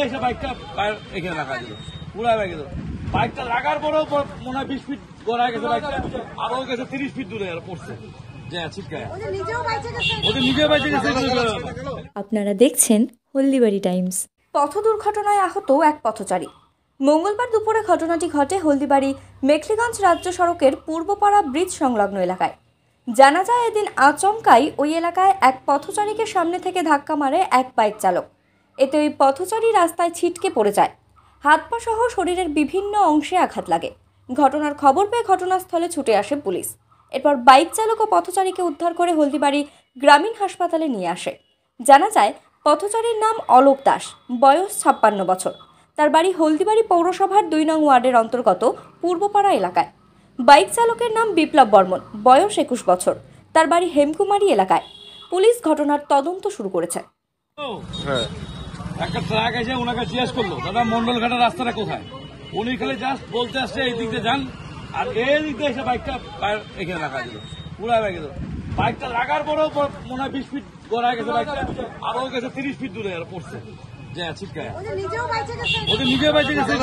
এসে বাইকটা এখানে রাখা ছিল পুরা হয়ে গেল। বাইকটা লাগার পরেও মনে হয় 20 ফিট গড়ায় গেছে বাইকটা, আরো গেছে 30 ফিট দূরে পড়ছে। আপনারা দেখছেন হলদিবাড়ি টাইমস। পথ দুর্ঘটনায় আহত এক পথচারী। মঙ্গলবার দুপুরে ঘটনাটি ঘটে হলদিবাড়ি মেখলিগঞ্জ রাজ্য সড়কের পূর্বপাড়া ব্রিজ সংলগ্ন এলাকায়। জানা যায় এদিন আচমকাই ওই এলাকায় এক পথচারীকে সামনে থেকে ধাক্কা মারে এক বাইক চালক। এতে ওই পথচারী রাস্তায় ছিটকে পড়ে যায়। হাত পা সহ শরীরের বিভিন্ন অংশে আঘাত লাগে। ঘটনার খবর পেয়ে ঘটনাস্থলে ছুটে আসে পুলিশ। এরপর বাইক চালক ও পথচারীকে উদ্ধার করে হলদিবাড়ি গ্রামীণ হাসপাতালে নিয়ে আসে। জানা যায় পথচারীর নাম অলোক দাস, বয়স 56 বছর। তার বাড়ি হলদিবাড়ি পৌরসভার 2 নং ওয়ার্ডের অন্তর্গত পূর্বপাড়া এলাকায়। বাইক চালকের নাম বিপ্লব বর্মন, বয়স 21 বছর। তার বাড়ি হেমকুমারী এলাকায়। পুলিশ ঘটনার তদন্ত শুরু করেছে। একটা ট্রাক এসে ওনাকে জিজ্ঞেস করলো, দাদা মন্ডলঘাটের রাস্তাটা কোথায়? উনি খালি জাস্ট বলতে আসছে এই দিক দিয়ে যান, আর এই দিক দিয়ে এসে বাইকটা এখানে রাখা ছিল পুরা হয়ে গেল। বাইকটা লাগার পরেও মনে হয় 20 ফিট গড়ায় গেছে বাইকটা, আরো গেছে 30 ফিট দূরে পড়ছে। ছিটকায় ওদের নিজেও বাইচে গেছে।